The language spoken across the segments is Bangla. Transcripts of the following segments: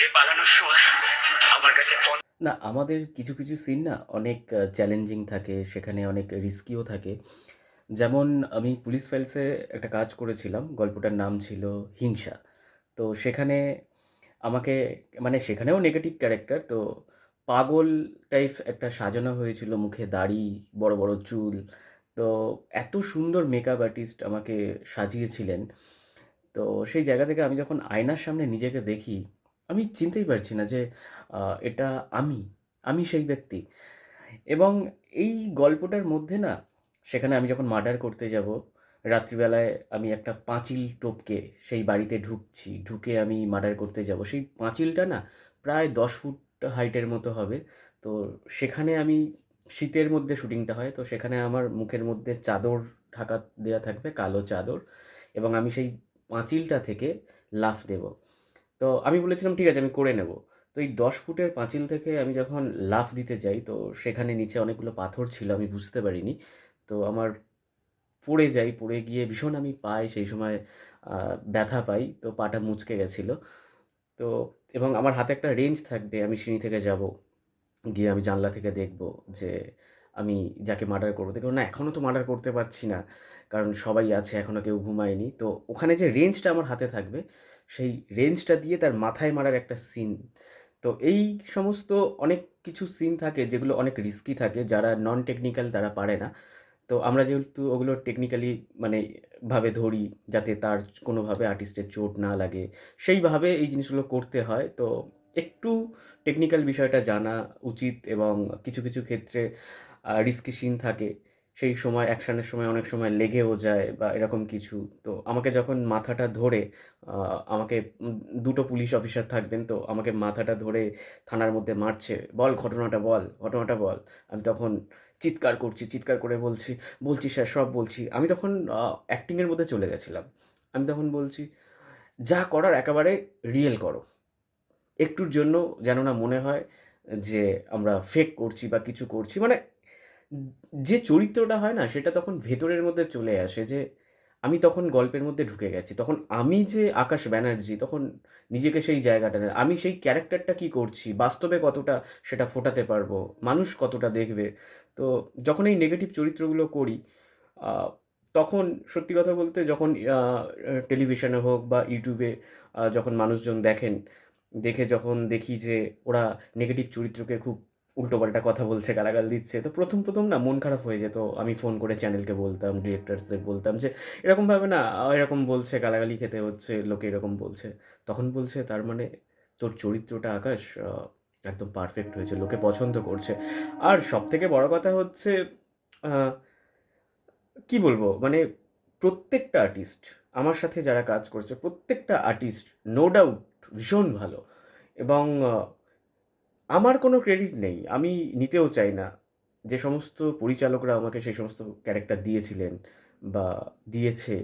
ছেড়ে পালানোর সময় আমার কাছে না, আমাদের কিছু, কিছু সিন না অনেক চ্যালেঞ্জিং থাকে, সেখানে অনেক রিস্কিও থাকে। যেমন আমি পুলিশ ফাইলসে একটা কাজ করেছিলাম। গল্পটার নাম ছিল 'হিংসা'। তো সেখানে আমাকে মানে সেখানেও নেগেটিভ ক্যারেক্টার। তো পাগল টাইপস একটা সাজানো হয়েছিল, মুখে দাড়ি, বড়, বড় চুল। তো এত সুন্দর মেকআপ আর্টিস্ট আমাকে সাজিয়েছিলেন। তো সেই জায়গা থেকে আমি যখন আয়নার সামনে নিজেকে দেখি, আমি চিনতেই পারছি না যে আ এটা আমি, আমি সেই ব্যক্তি। এবং এই গল্পটার মধ্যে না, সেখানে আমি যখন মার্ডার করতে যাব, রাত্রিবেলায় আমি একটা পাঁচিল টপকে সেই বাড়িতে ঢুকছি। ঢুকে আমি মার্ডার করতে যাব। সেই পাঁচিলটা না প্রায় ১০ ফুট হাইটের মতো হবে। তো সেখানে আমি শীতের মধ্যে শুটিংটা হয়। তো সেখানে আমার মুখের মধ্যে চাদর ঢাকা দেয়া থাকবে, কালো চাদর, এবং আমি সেই পাঁচিলটা থেকে লাফ দেব। তো আমি বলেছিলাম, ঠিক আছে, আমি করে নেব। তো এই ১০ ফুটের পাঁচিল থেকে আমি যখন লাফ দিতে যাই, তো সেখানে নিচে অনেকগুলো পাথর ছিল, আমি বুঝতে পারিনি। তো আমার পড়ে যাই, পড়ে গিয়ে ভীষণ আমি পাই সেই সময় আ ব্যথা পাই। তো পাটা মুচকে গেছিল। তো এবং আমার হাতে একটা রেঞ্চ থাকবে, আমি সিঁড়ি থেকে যাবো। গিয়ে আমি জানলা থেকে দেখব যে আমি যাকে মার্ডার করব, দেখব না এখনও তো মার্ডার করতে পারছি না। কারণ সবাই আছে, এখনও কেউ ঘুমায়নি। তো ওখানে যে রেঞ্জটা আমার হাতে থাকবে, সেই রেঞ্জটা দিয়ে তার মাথায় মারার একটা সিন। তো এই সমস্ত অনেক কিছু সিন থাকে যেগুলো অনেক রিস্কি থাকে। যারা নন টেকনিক্যাল তারা পারে না। তো আমরা যেহেতু ওগুলো টেকনিক্যালি মানে ভাবে ধরি, যাতে তার কোনোভাবে আর্টিস্টের চোট না লাগে, সেইভাবে এই জিনিসগুলো করতে হয়। তো একটু টেকনিক্যাল বিষয়টা জানা উচিত, এবং কিছু, কিছু ক্ষেত্রে রিস্কি সিন থাকে। সেই সময় অ্যাকশনের সময় অনেক সময় লেগেও যায় বা এরকম কিছু। তো আমাকে যখন মাথাটা ধরে আ আমাকে ২ টো পুলিশ অফিসার থাকবেন। তো আমাকে মাথাটা ধরে থানার মধ্যে মারছে। "বল ঘটনাটা বল, ঘটনাটা বল।" আমি তখন চিৎকার করছি, চিৎকার করে বলছি, "বলছি স্যার, সব বলছি।" আমি তখন অ্যাক্টিং এর মধ্যে চলে গেছিলাম। আমি তখন বলছি, "যা করার একেবারে রিয়েল করো। একটুর জন্য যেন না মনে হয় যে আমরা ফেক করছি বা কিছু করছি।" মানে উম যে চরিত্রটা হয় না, সেটা তখন ভেতরের মধ্যে চলে আসে যে আমি তখন গল্পের মধ্যে ঢুকে গেছি। তখন আমি যে আকাশ ব্যানার্জী, তখন নিজেকে সেই জায়গাটাতে আমি সেই ক্যারেক্টারটা কী করছি, বাস্তবে কতটা সেটা ফোটাতে পারবো, মানুষ কতটা দেখবে। তো যখন এই নেগেটিভ চরিত্রগুলো করি, আ তখন সত্যি কথা বলতে যখন টেলিভিশনে হোক বা ইউটিউবে যখন মানুষজন দেখেন, দেখে যখন দেখি যে ওরা নেগেটিভ চরিত্রকে খুব উল্টোপাল্টা কথা বলছে, গালাগাল দিচ্ছে। তো ১ম না মন খারাপ হয়ে যেত। আমি ফোন করে চ্যানেলকে বলতাম, ডিরেক্টরসদের বলতাম যে, "এরকমভাবে না এরকম বলছে, গালাগালি খেতে হচ্ছে, লোকে এরকম বলছে।" তখন বলছে, "তার মানে তোর চরিত্রটা আকাশ একদম পারফেক্ট হয়েছে। লোকে পছন্দ করছে।" আর সবথেকে বড় কথা হচ্ছে, আ কি বলবো? মানে প্রত্যেকটা আর্টিস্ট, আমার সাথে যারা কাজ করছে, প্রত্যেকটা আর্টিস্ট নো ডাউট ভীষণ ভালো, এবং আমার কোনো ক্রেডিট নেই। আমি নিতেও চাই না। যে সমস্ত পরিচালকরা আমাকে সেই সমস্ত ক্যারেক্টার দিয়েছিলেন বা দিয়েছে,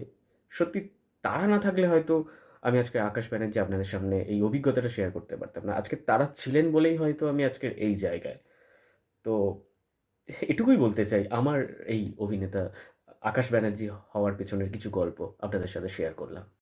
সত্যি তারা না থাকলে হয়তো আমি আজকে আকাশ ব্যানার্জী আপনাদের সামনে এই অভিজ্ঞতাটা শেয়ার করতে পারতাম না। আজকে তারা ছিলেন বলেই হয়তো আমি আজকের এই জায়গায়। তো এটুকুই বলতে চাই। আমার এই অভিনেতা আকাশ ব্যানার্জী হওয়ার পেছনের কিছু গল্প আপনাদের সাথে শেয়ার করলাম।